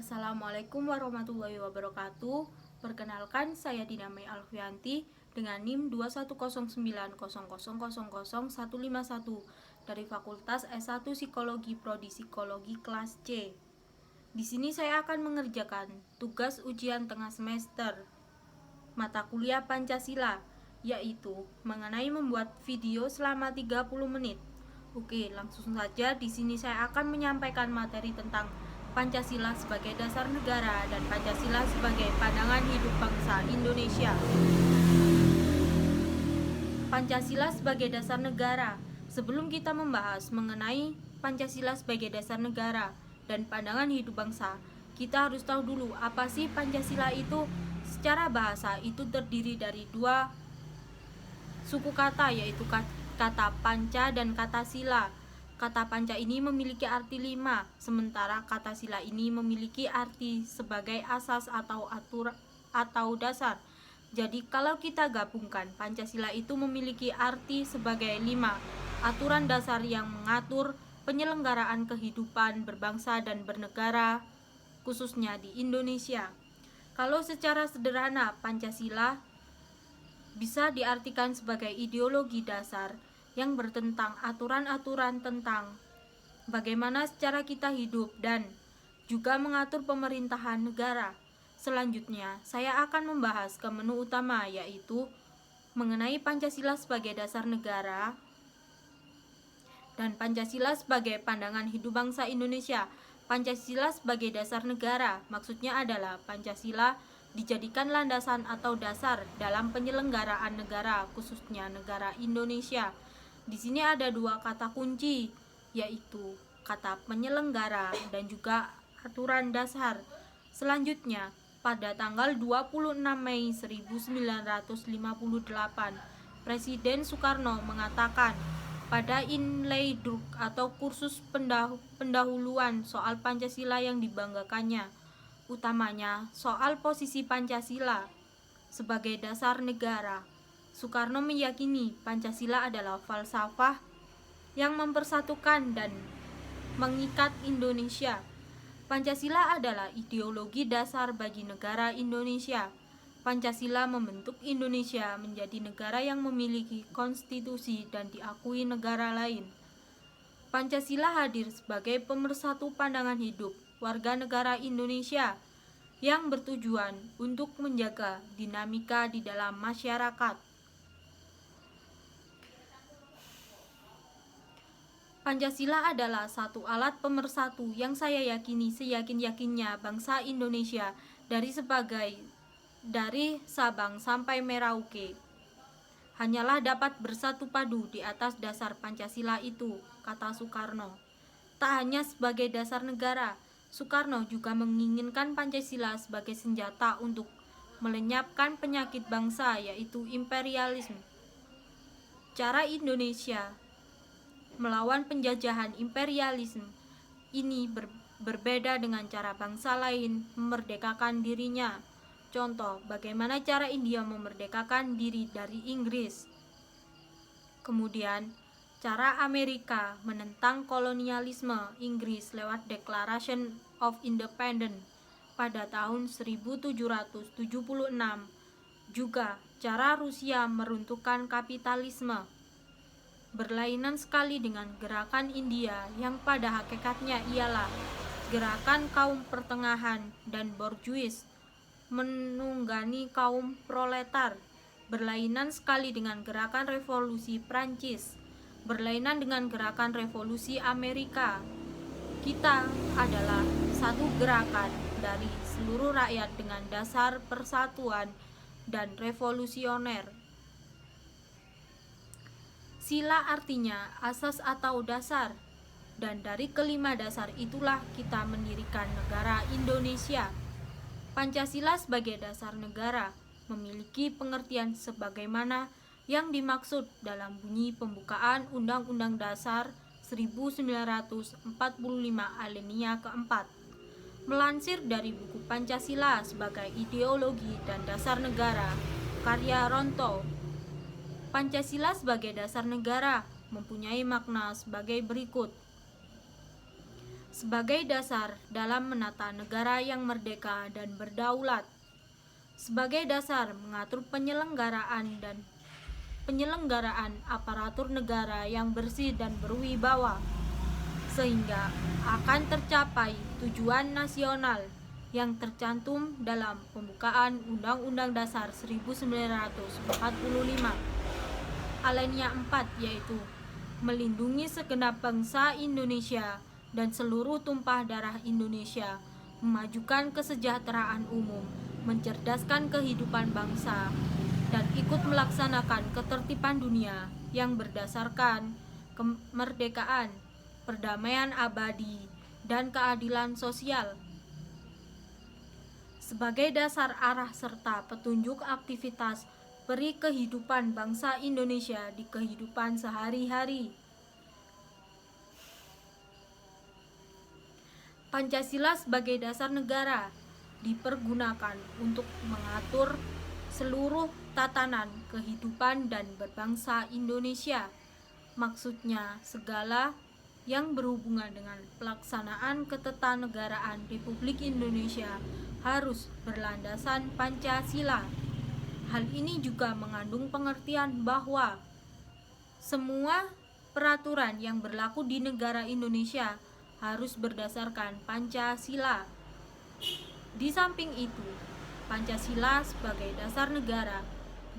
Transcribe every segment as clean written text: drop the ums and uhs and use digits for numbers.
Assalamualaikum warahmatullahi wabarakatuh. Perkenalkan, saya Dinamai Alfianti dengan NIM 21090000151 dari Fakultas S1 Psikologi Prodi Psikologi kelas C. Di sini saya akan mengerjakan tugas ujian tengah semester mata kuliah Pancasila, yaitu mengenai membuat video selama 30 menit. Oke, langsung saja. Di sini saya akan menyampaikan materi tentang Pancasila sebagai dasar negara dan Pancasila sebagai pandangan hidup bangsa Indonesia. Pancasila sebagai dasar negara. Sebelum kita membahas mengenai Pancasila sebagai dasar negara dan pandangan hidup bangsa, kita harus tahu dulu apa sih Pancasila itu. Secara bahasa itu terdiri dari dua suku kata, yaitu kata panca dan kata sila. Kata panca ini memiliki arti 5, sementara kata sila ini memiliki arti sebagai asas atau dasar. Jadi kalau kita gabungkan, Pancasila itu memiliki arti sebagai 5 aturan dasar yang mengatur penyelenggaraan kehidupan berbangsa dan bernegara, khususnya di Indonesia. Kalau secara sederhana, Pancasila bisa diartikan sebagai ideologi dasar yang bertentang aturan-aturan tentang bagaimana secara kita hidup dan juga mengatur pemerintahan negara. Selanjutnya, saya akan membahas ke menu utama, yaitu mengenai Pancasila sebagai dasar negara dan Pancasila sebagai pandangan hidup bangsa Indonesia. Pancasila sebagai dasar negara maksudnya adalah Pancasila dijadikan landasan atau dasar dalam penyelenggaraan negara, khususnya negara Indonesia. Di sini ada dua kata kunci, yaitu kata penyelenggara dan juga aturan dasar. Selanjutnya, pada tanggal 26 Mei 1958, Presiden Soekarno mengatakan pada inlay druk atau kursus pendahuluan soal Pancasila yang dibanggakannya, utamanya soal posisi Pancasila sebagai dasar negara. Soekarno meyakini Pancasila adalah falsafah yang mempersatukan dan mengikat Indonesia. Pancasila adalah ideologi dasar bagi negara Indonesia. Pancasila membentuk Indonesia menjadi negara yang memiliki konstitusi dan diakui negara lain. Pancasila hadir sebagai pemersatu pandangan hidup warga negara Indonesia yang bertujuan untuk menjaga dinamika di dalam masyarakat. Pancasila adalah satu alat pemersatu yang saya yakini seyakin-yakinnya bangsa Indonesia dari Sabang sampai Merauke hanyalah dapat bersatu padu di atas dasar Pancasila itu, kata Soekarno. Tak hanya sebagai dasar negara, Soekarno juga menginginkan Pancasila sebagai senjata untuk melenyapkan penyakit bangsa, yaitu imperialisme. Cara Indonesia melawan penjajahan imperialisme ini berbeda dengan cara bangsa lain memerdekakan dirinya. Contoh, bagaimana cara India memerdekakan diri dari Inggris. Kemudian, cara Amerika menentang kolonialisme Inggris lewat Declaration of Independence pada tahun 1776. Juga cara Rusia meruntuhkan kapitalisme. Berlainan sekali dengan gerakan India yang pada hakikatnya ialah gerakan kaum pertengahan dan borjuis menunggangi kaum proletar. Berlainan sekali dengan gerakan revolusi Prancis, berlainan dengan gerakan revolusi Amerika. Kita adalah satu gerakan dari seluruh rakyat dengan dasar persatuan dan revolusioner. Sila artinya asas atau dasar, dan dari kelima dasar itulah kita mendirikan negara Indonesia. Pancasila sebagai dasar negara memiliki pengertian sebagaimana yang dimaksud dalam bunyi pembukaan Undang-Undang Dasar 1945 alinea keempat. Melansir dari buku Pancasila sebagai ideologi dan dasar negara, karya Ronto, Pancasila sebagai dasar negara mempunyai makna sebagai berikut. sebagai dasar dalam menata negara yang merdeka dan berdaulat, sebagai dasar mengatur penyelenggaraan aparatur negara yang bersih dan berwibawa, sehingga akan tercapai tujuan nasional yang tercantum dalam pembukaan Undang-Undang Dasar 1945 alinea 4, yaitu melindungi segenap bangsa Indonesia dan seluruh tumpah darah Indonesia, memajukan kesejahteraan umum, mencerdaskan kehidupan bangsa, dan ikut melaksanakan ketertiban dunia yang berdasarkan kemerdekaan, perdamaian abadi, dan keadilan sosial. Sebagai dasar arah serta petunjuk aktivitas peri kehidupan bangsa Indonesia di kehidupan sehari-hari. Pancasila sebagai dasar negara dipergunakan untuk mengatur seluruh tatanan kehidupan dan berbangsa Indonesia. Maksudnya segala yang berhubungan dengan pelaksanaan ketatanegaraan Republik Indonesia harus berlandasan Pancasila. Hal ini juga mengandung pengertian bahwa semua peraturan yang berlaku di negara Indonesia harus berdasarkan Pancasila. Di samping itu, Pancasila sebagai dasar negara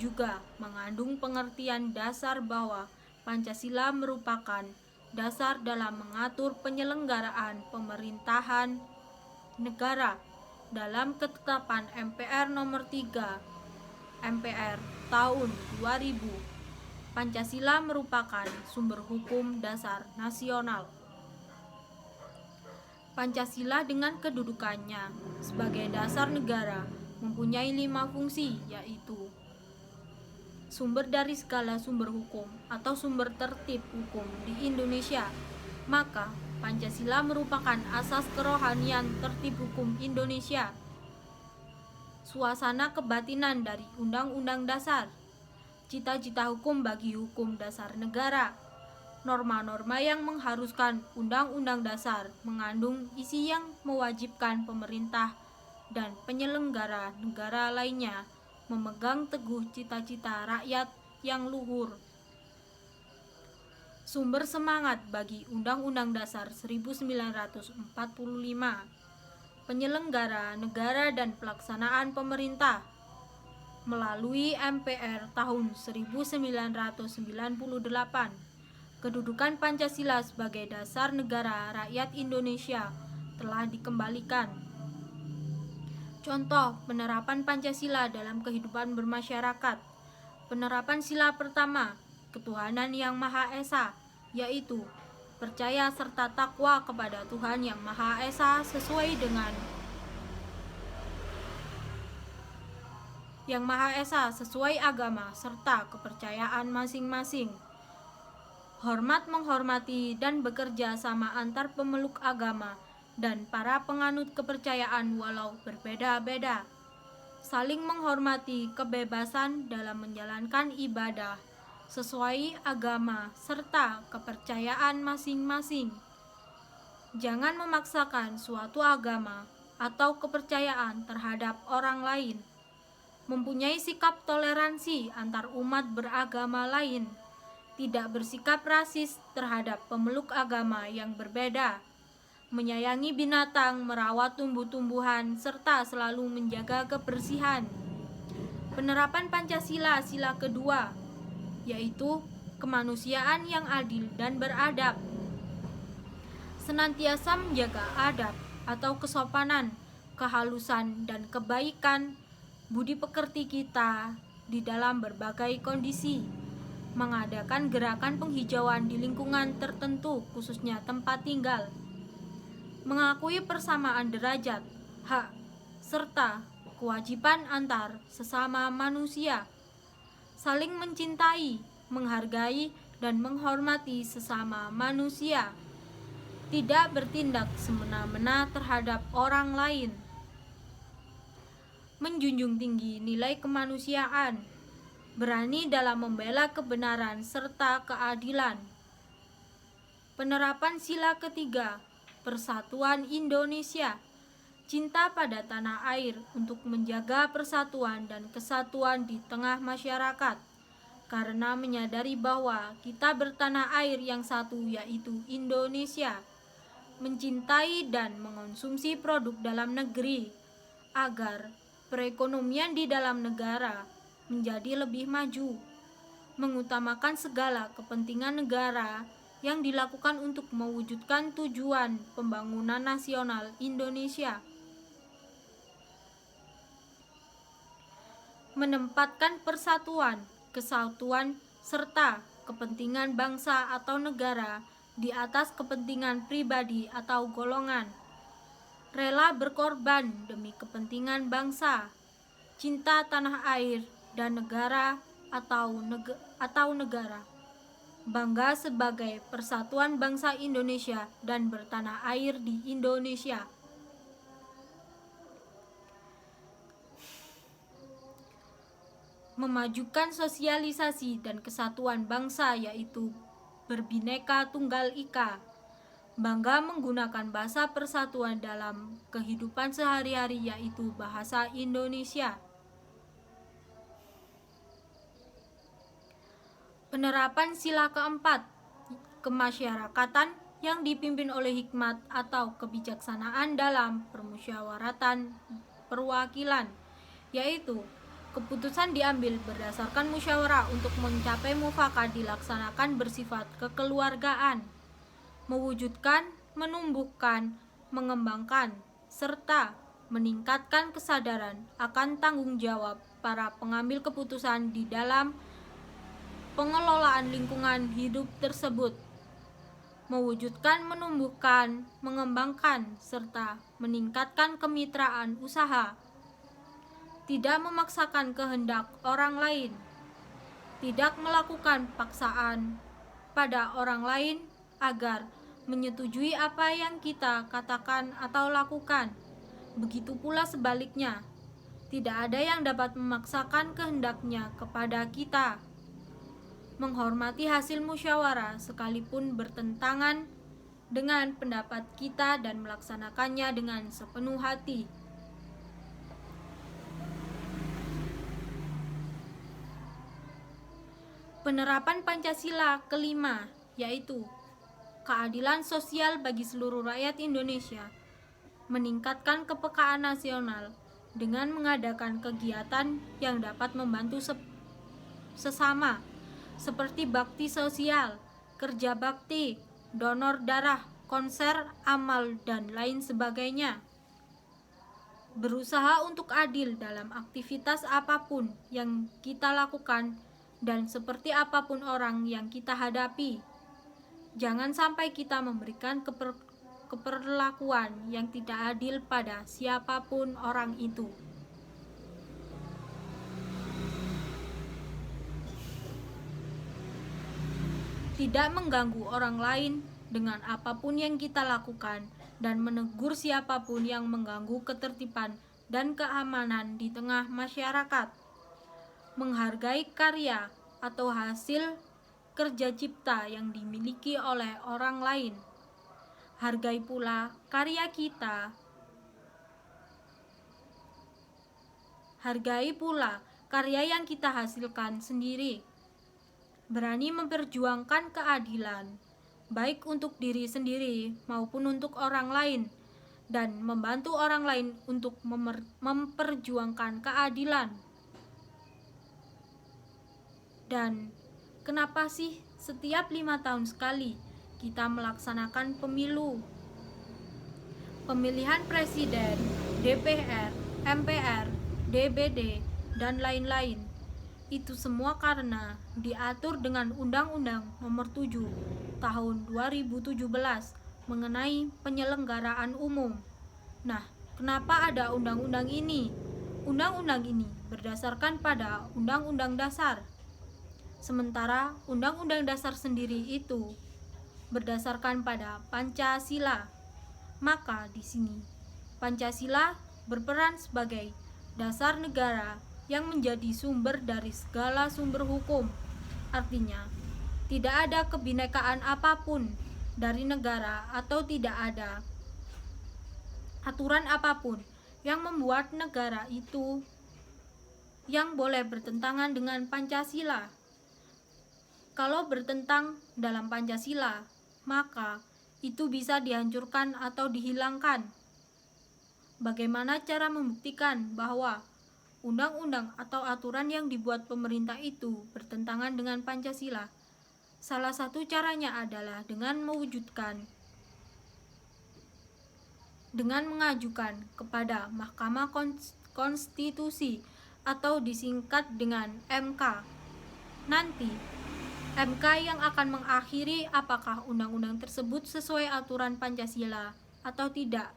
juga mengandung pengertian dasar bahwa Pancasila merupakan dasar dalam mengatur penyelenggaraan pemerintahan negara dalam ketetapan MPR nomor 3 MPR tahun 2000. Pancasila merupakan sumber hukum dasar nasional. Pancasila dengan kedudukannya sebagai dasar negara mempunyai 5 fungsi, yaitu sumber dari segala sumber hukum atau sumber tertib hukum di Indonesia. Maka Pancasila merupakan asas kerohanian tertib hukum Indonesia. Suasana kebatinan dari Undang-Undang Dasar, cita-cita hukum bagi hukum dasar negara. Norma-norma yang mengharuskan Undang-Undang Dasar mengandung isi yang mewajibkan pemerintah dan penyelenggara negara lainnya memegang teguh cita-cita rakyat yang luhur. Sumber semangat bagi Undang-Undang Dasar 1945, penyelenggara negara dan pelaksanaan pemerintah melalui MPR tahun 1998. Kedudukan Pancasila sebagai dasar negara rakyat Indonesia telah dikembalikan. Contoh penerapan Pancasila dalam kehidupan bermasyarakat. Penerapan sila pertama, ketuhanan yang Maha Esa, yaitu percaya serta takwa kepada Tuhan yang Maha Esa sesuai dengan sesuai agama serta kepercayaan masing-masing. Hormat menghormati dan bekerja sama antar pemeluk agama dan para penganut kepercayaan walau berbeda-beda. Saling menghormati kebebasan dalam menjalankan ibadah sesuai agama serta kepercayaan masing-masing. Jangan memaksakan suatu agama atau kepercayaan terhadap orang lain. Mempunyai sikap toleransi antar umat beragama lain. Tidak bersikap rasis terhadap pemeluk agama yang berbeda, menyayangi binatang, merawat tumbuh-tumbuhan, serta selalu menjaga kebersihan. Penerapan Pancasila sila kedua, yaitu kemanusiaan yang adil dan beradab. Senantiasa menjaga adab atau kesopanan, kehalusan, dan kebaikan budi pekerti kita di dalam berbagai kondisi. Mengadakan gerakan penghijauan di lingkungan tertentu, khususnya tempat tinggal. Mengakui persamaan derajat, hak, serta kewajiban antar sesama manusia. Saling mencintai, menghargai, dan menghormati sesama manusia. Tidak bertindak semena-mena terhadap orang lain. Menjunjung tinggi nilai kemanusiaan. Berani dalam membela kebenaran serta keadilan. Penerapan sila ketiga, Persatuan Indonesia. Cinta pada tanah air untuk menjaga persatuan dan kesatuan di tengah masyarakat. Karena menyadari bahwa kita bertanah air yang satu, yaitu Indonesia. Mencintai dan mengonsumsi produk dalam negeri agar perekonomian di dalam negara menjadi lebih maju. Mengutamakan segala kepentingan negara yang dilakukan untuk mewujudkan tujuan pembangunan nasional Indonesia. Menempatkan persatuan, kesatuan, serta kepentingan bangsa atau negara di atas kepentingan pribadi atau golongan. Rela berkorban demi kepentingan bangsa, cinta tanah air dan negara atau negara. Bangga sebagai persatuan bangsa Indonesia dan bertanah air di Indonesia. Memajukan sosialisasi dan kesatuan bangsa, yaitu berbineka tunggal ika. Bangga menggunakan bahasa persatuan dalam kehidupan sehari-hari, yaitu bahasa Indonesia. Penerapan sila keempat, kemasyarakatan yang dipimpin oleh hikmat atau kebijaksanaan dalam permusyawaratan perwakilan, yaitu keputusan diambil berdasarkan musyawarah untuk mencapai mufakat dilaksanakan bersifat kekeluargaan, mewujudkan, menumbuhkan, mengembangkan, serta meningkatkan kesadaran akan tanggung jawab para pengambil keputusan di dalam pengelolaan lingkungan hidup tersebut, mewujudkan, menumbuhkan, mengembangkan, serta meningkatkan kemitraan usaha, tidak memaksakan kehendak orang lain, tidak melakukan paksaan pada orang lain agar menyetujui apa yang kita katakan atau lakukan. Begitu pula sebaliknya, tidak ada yang dapat memaksakan kehendaknya kepada kita. Menghormati hasil musyawarah sekalipun bertentangan dengan pendapat kita dan melaksanakannya dengan sepenuh hati. Penerapan Pancasila kelima, yaitu keadilan sosial bagi seluruh rakyat Indonesia, meningkatkan kepekaan nasional dengan mengadakan kegiatan yang dapat membantu sesama, seperti bakti sosial, kerja bakti, donor darah, konser, amal, dan lain sebagainya. Berusaha untuk adil dalam aktivitas apapun yang kita lakukan dan seperti apapun orang yang kita hadapi. Jangan sampai kita memberikan keperlakuan yang tidak adil pada siapapun orang itu. Tidak mengganggu orang lain dengan apapun yang kita lakukan dan menegur siapapun yang mengganggu ketertiban dan keamanan di tengah masyarakat. Menghargai karya atau hasil kerja cipta yang dimiliki oleh orang lain. Hargai pula karya kita. Hargai pula karya yang kita hasilkan sendiri. Berani memperjuangkan keadilan, baik untuk diri sendiri maupun untuk orang lain, dan membantu orang lain untuk memperjuangkan keadilan. Dan kenapa sih setiap 5 tahun sekali kita melaksanakan pemilu? Pemilihan presiden, DPR, MPR, DPD, dan lain-lain. Itu semua karena diatur dengan Undang-Undang Nomor 7 Tahun 2017 mengenai penyelenggaraan umum. Nah, kenapa ada undang-undang ini? Undang-undang ini berdasarkan pada Undang-Undang Dasar. Sementara Undang-Undang Dasar sendiri itu berdasarkan pada Pancasila. Maka di sini Pancasila berperan sebagai dasar negara yang menjadi sumber dari segala sumber hukum. Artinya, tidak ada kebinekaan apapun dari negara atau tidak ada aturan apapun yang membuat negara itu yang boleh bertentangan dengan Pancasila. Kalau bertentang dalam Pancasila, maka itu bisa dihancurkan atau dihilangkan. Bagaimana cara membuktikan bahwa undang-undang atau aturan yang dibuat pemerintah itu bertentangan dengan Pancasila? Salah satu caranya adalah dengan mengajukan kepada Mahkamah Konstitusi atau disingkat dengan MK. Nanti MK yang akan mengakhiri apakah undang-undang tersebut sesuai aturan Pancasila atau tidak.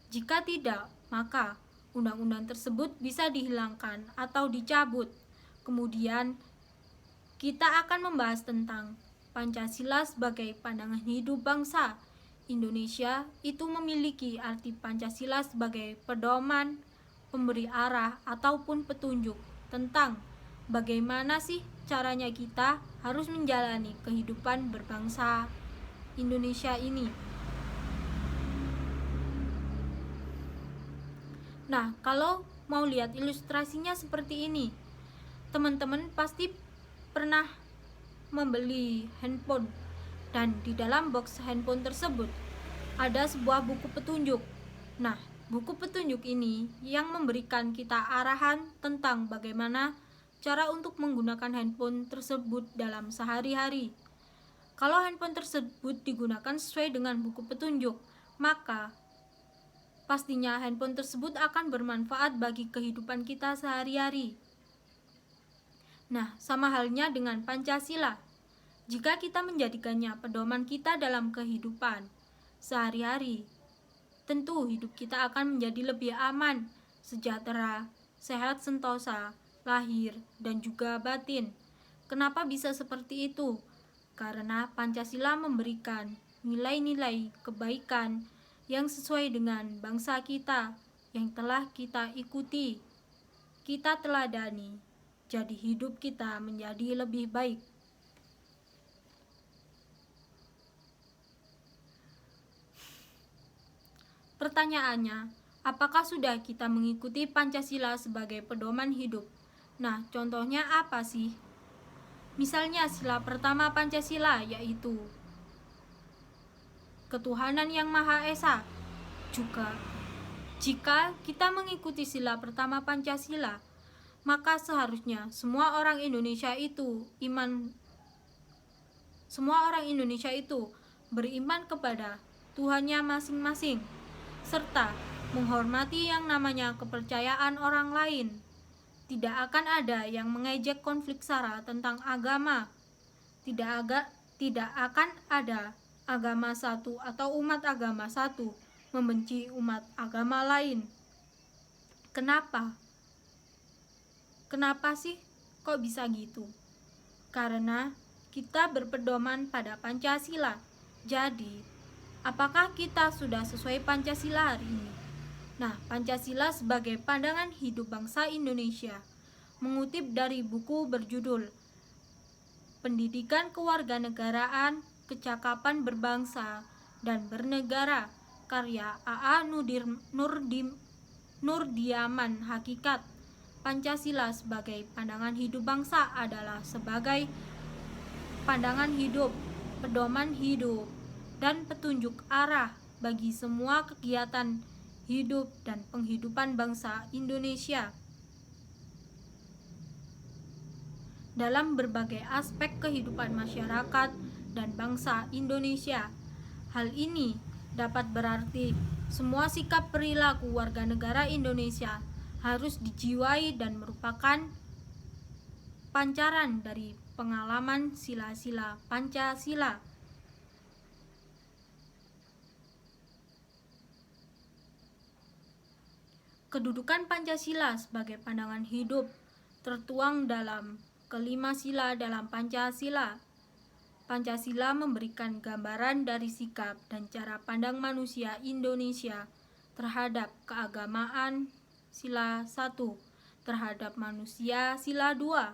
Jika tidak, maka undang-undang tersebut bisa dihilangkan atau dicabut. Kemudian kita akan membahas tentang Pancasila sebagai pandangan hidup bangsa Indonesia. Itu memiliki arti Pancasila sebagai pedoman, pemberi arah ataupun petunjuk tentang bagaimana sih caranya kita harus menjalani kehidupan berbangsa Indonesia ini. Nah, kalau mau lihat ilustrasinya seperti ini, teman-teman pasti pernah membeli handphone, dan di dalam box handphone tersebut ada sebuah buku petunjuk. Nah, buku petunjuk ini yang memberikan kita arahan tentang bagaimana cara untuk menggunakan handphone tersebut dalam sehari-hari. Kalau handphone tersebut digunakan sesuai dengan buku petunjuk, maka pastinya handphone tersebut akan bermanfaat bagi kehidupan kita sehari-hari. Nah, sama halnya dengan Pancasila. Jika kita menjadikannya pedoman kita dalam kehidupan sehari-hari, tentu hidup kita akan menjadi lebih aman, sejahtera, sehat sentosa, lahir, dan juga batin. Kenapa bisa seperti itu? Karena Pancasila memberikan nilai-nilai kebaikan yang sesuai dengan bangsa kita yang telah kita ikuti, kita teladani. Jadi hidup kita menjadi lebih baik. Pertanyaannya, apakah sudah kita mengikuti Pancasila sebagai pedoman hidup? Nah, contohnya apa sih? Misalnya sila pertama Pancasila, yaitu ketuhanan yang Maha Esa. Juga, jika kita mengikuti sila pertama Pancasila, maka seharusnya semua orang Indonesia itu beriman kepada Tuhannya masing-masing, serta menghormati yang namanya kepercayaan orang lain. Tidak akan ada yang mengejek konflik sara tentang agama. Tidak akan ada agama satu atau umat agama satu membenci umat agama lain. Kenapa? Kenapa sih kok bisa gitu? Karena kita berpedoman pada Pancasila. Jadi, apakah kita sudah sesuai Pancasila hari ini? Nah, Pancasila sebagai pandangan hidup bangsa Indonesia, mengutip dari buku berjudul Pendidikan Kewarganegaraan, Kecakapan Berbangsa dan Bernegara, karya A.A. Nurdiaman. Hakikat Pancasila sebagai pandangan hidup bangsa adalah sebagai pandangan hidup, pedoman hidup, dan petunjuk arah bagi semua kegiatan hidup dan penghidupan bangsa Indonesia dalam berbagai aspek kehidupan masyarakat dan bangsa Indonesia. Hal ini dapat berarti semua sikap perilaku warga negara Indonesia harus dijiwai dan merupakan pancaran dari pengalaman sila-sila Pancasila. Kedudukan Pancasila sebagai pandangan hidup tertuang dalam kelima sila dalam Pancasila. Pancasila memberikan gambaran dari sikap dan cara pandang manusia Indonesia terhadap keagamaan sila 1, terhadap manusia sila 2,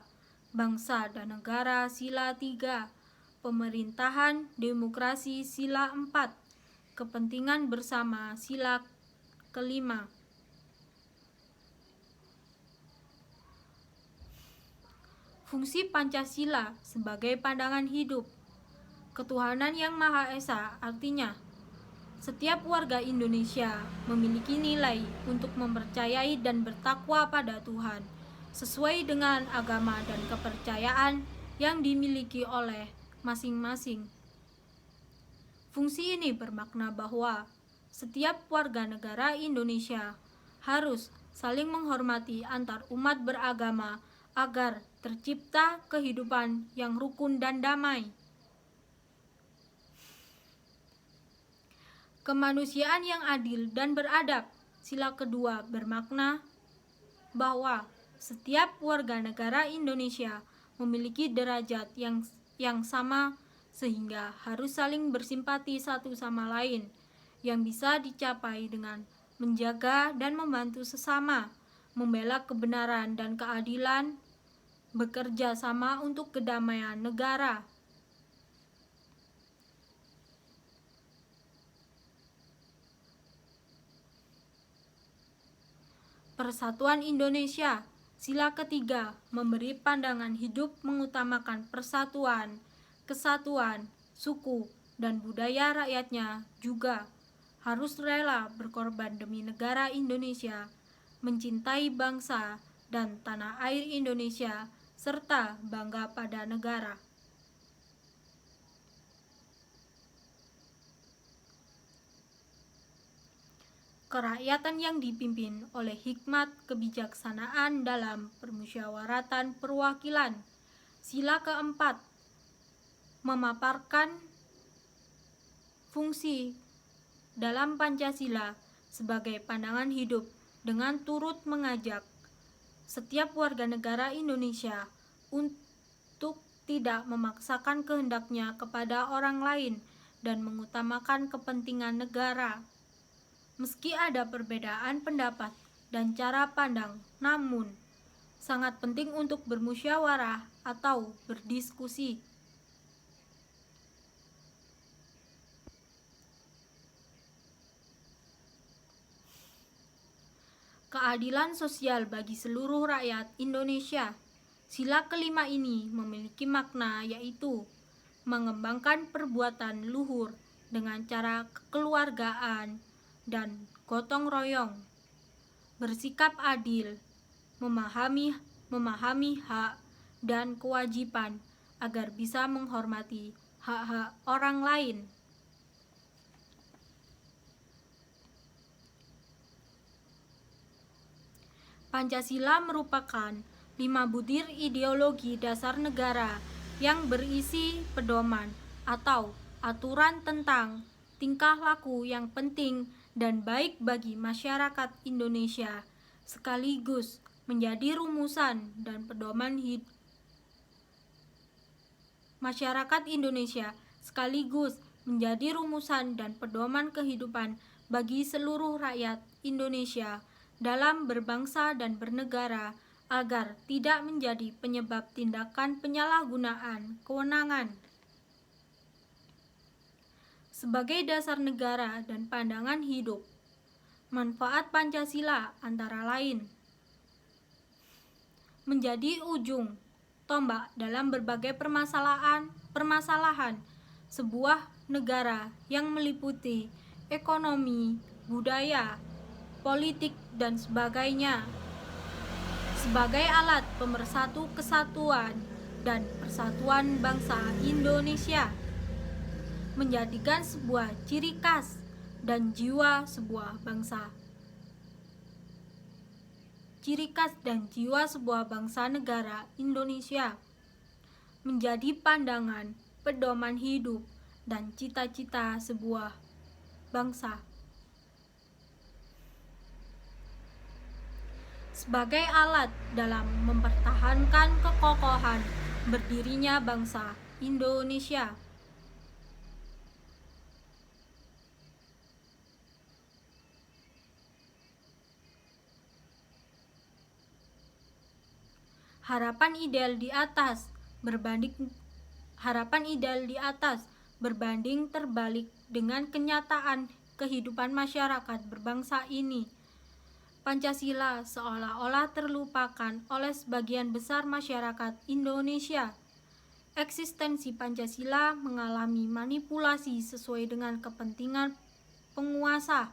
bangsa dan negara sila 3, pemerintahan demokrasi sila 4, kepentingan bersama sila kelima. Fungsi Pancasila sebagai pandangan hidup. Ketuhanan yang Maha Esa artinya setiap warga Indonesia memiliki nilai untuk mempercayai dan bertakwa pada Tuhan sesuai dengan agama dan kepercayaan yang dimiliki oleh masing-masing. Fungsi ini bermakna bahwa setiap warga negara Indonesia harus saling menghormati antar umat beragama agar tercipta kehidupan yang rukun dan damai. Kemanusiaan yang adil dan beradab. Sila kedua bermakna bahwa setiap warga negara Indonesia memiliki derajat yang sama sehingga harus saling bersimpati satu sama lain yang bisa dicapai dengan menjaga dan membantu sesama, membela kebenaran dan keadilan, bekerja sama untuk kedamaian negara. Persatuan Indonesia. Sila ketiga memberi pandangan hidup mengutamakan persatuan, kesatuan, suku, dan budaya rakyatnya juga harus rela berkorban demi negara Indonesia, mencintai bangsa dan tanah air Indonesia, serta bangga pada negara. Kerakyatan yang dipimpin oleh hikmat kebijaksanaan dalam permusyawaratan perwakilan. Sila keempat memaparkan fungsi dalam Pancasila sebagai pandangan hidup dengan turut mengajak setiap warga negara Indonesia untuk tidak memaksakan kehendaknya kepada orang lain dan mengutamakan kepentingan negara. Meski ada perbedaan pendapat dan cara pandang, namun sangat penting untuk bermusyawarah atau berdiskusi. Keadilan sosial bagi seluruh rakyat Indonesia. Sila kelima ini memiliki makna yaitu mengembangkan perbuatan luhur dengan cara kekeluargaan dan gotong royong, bersikap adil, memahami hak dan kewajiban agar bisa menghormati hak-hak orang lain. Pancasila merupakan 5 butir ideologi dasar negara yang berisi pedoman atau aturan tentang tingkah laku yang penting dan baik bagi masyarakat Indonesia, sekaligus menjadi rumusan dan pedoman hidup masyarakat Indonesia, sekaligus menjadi rumusan dan pedoman kehidupan bagi seluruh rakyat Indonesia dalam berbangsa dan bernegara agar tidak menjadi penyebab tindakan penyalahgunaan kewenangan. Sebagai dasar negara dan pandangan hidup, manfaat Pancasila antara lain menjadi ujung tombak dalam berbagai permasalahan sebuah negara yang meliputi ekonomi, budaya, politik, dan sebagainya, sebagai alat pemersatu kesatuan dan persatuan bangsa Indonesia, menjadikan sebuah ciri khas dan jiwa sebuah bangsa. Ciri khas dan jiwa sebuah bangsa negara Indonesia menjadi pandangan, pedoman hidup, dan cita-cita sebuah bangsa. Sebagai alat dalam mempertahankan kekokohan berdirinya bangsa Indonesia. Harapan ideal di atas berbanding terbalik dengan kenyataan kehidupan masyarakat berbangsa ini. Pancasila seolah-olah terlupakan oleh sebagian besar masyarakat Indonesia. Eksistensi Pancasila mengalami manipulasi sesuai dengan kepentingan penguasa.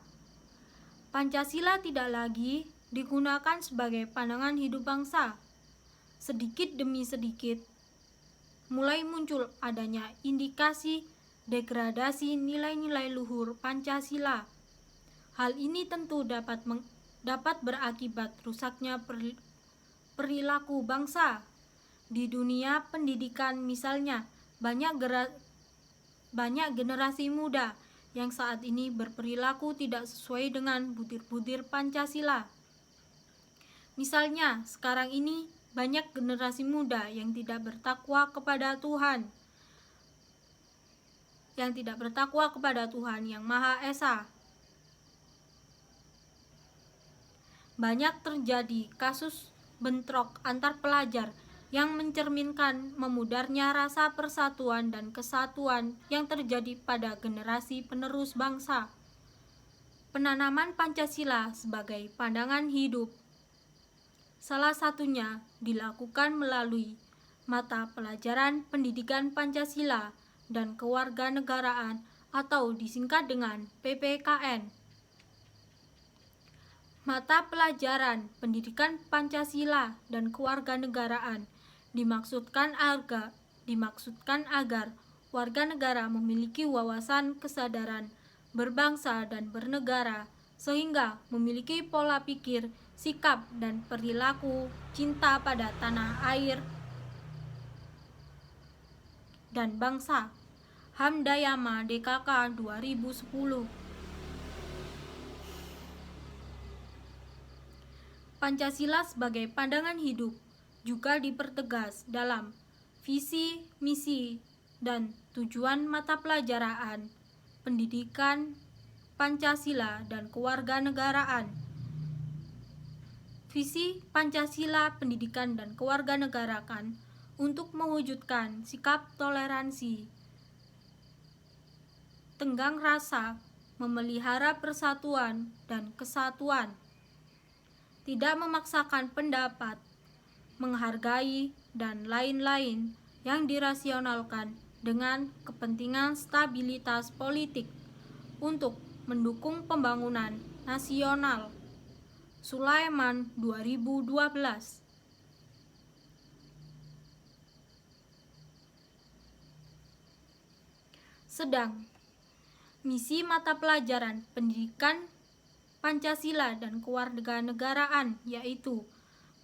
Pancasila tidak lagi digunakan sebagai pandangan hidup bangsa. Sedikit demi sedikit, mulai muncul adanya indikasi degradasi nilai-nilai luhur Pancasila. Hal ini tentu dapat berakibat rusaknya perilaku bangsa. Di dunia pendidikan misalnya, banyak generasi muda yang saat ini berperilaku tidak sesuai dengan butir-butir Pancasila. Misalnya, sekarang ini banyak generasi muda yang tidak bertakwa kepada Tuhan, yang Maha Esa. Banyak terjadi kasus bentrok antar pelajar yang mencerminkan memudarnya rasa persatuan dan kesatuan yang terjadi pada generasi penerus bangsa. Penanaman Pancasila sebagai pandangan hidup salah satunya dilakukan melalui mata pelajaran pendidikan Pancasila dan kewarganegaraan atau disingkat dengan PPKN. Mata pelajaran pendidikan Pancasila dan kewarganegaraan dimaksudkan agar warga negara memiliki wawasan kesadaran berbangsa dan bernegara, sehingga memiliki pola pikir, sikap, dan perilaku cinta pada tanah air dan bangsa. Hamdayama DKK 2010. Pancasila sebagai pandangan hidup juga dipertegas dalam visi, misi, dan tujuan mata pelajaran pendidikan Pancasila dan kewarganegaraan. Visi Pancasila pendidikan dan kewarganegaraan untuk mewujudkan sikap toleransi, tenggang rasa, memelihara persatuan dan kesatuan, tidak memaksakan pendapat, menghargai, dan lain-lain yang dirasionalkan dengan kepentingan stabilitas politik untuk mendukung pembangunan nasional. Sulaiman 2012. Sedang misi mata pelajaran pendidikan Pancasila dan kewarganegaraan yaitu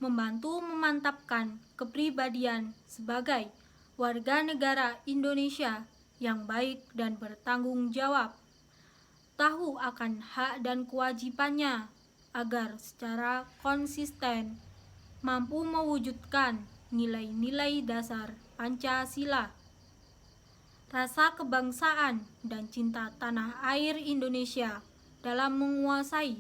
membantu memantapkan kepribadian sebagai warga negara Indonesia yang baik dan bertanggung jawab, tahu akan hak dan kewajibannya agar secara konsisten mampu mewujudkan nilai-nilai dasar Pancasila, rasa kebangsaan dan cinta tanah air Indonesia dalam menguasai,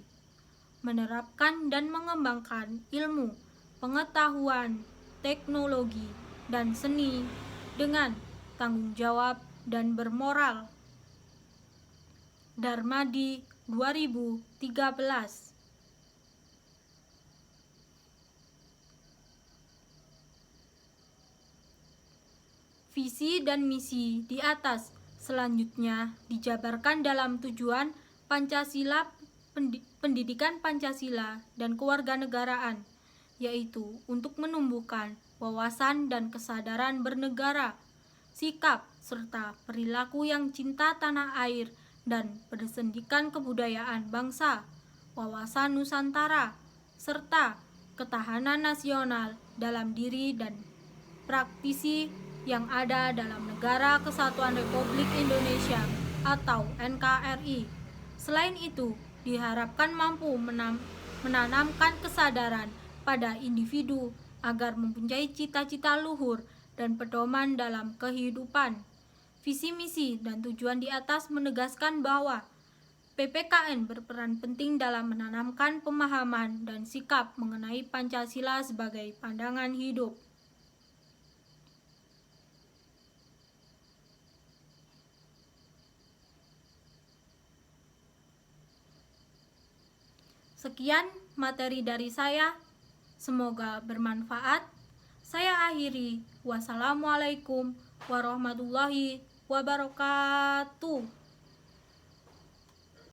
menerapkan dan mengembangkan ilmu, pengetahuan, teknologi, dan seni dengan tanggung jawab dan bermoral. Darmadi 2013. Visi dan misi di atas selanjutnya dijabarkan dalam tujuan Pancasila pendidikan Pancasila dan kewarganegaraan, yaitu untuk menumbuhkan wawasan dan kesadaran bernegara, sikap serta perilaku yang cinta tanah air dan pendidikan kebudayaan bangsa, wawasan Nusantara, serta ketahanan nasional dalam diri dan praktisi yang ada dalam Negara Kesatuan Republik Indonesia atau NKRI. Selain itu, diharapkan mampu menanamkan kesadaran pada individu agar mempunyai cita-cita luhur dan pedoman dalam kehidupan. Visi misi dan tujuan di atas menegaskan bahwa PPKN berperan penting dalam menanamkan pemahaman dan sikap mengenai Pancasila sebagai pandangan hidup. Sekian materi dari saya, semoga bermanfaat. Saya akhiri. Wassalamualaikum warahmatullahi wabarakatuh.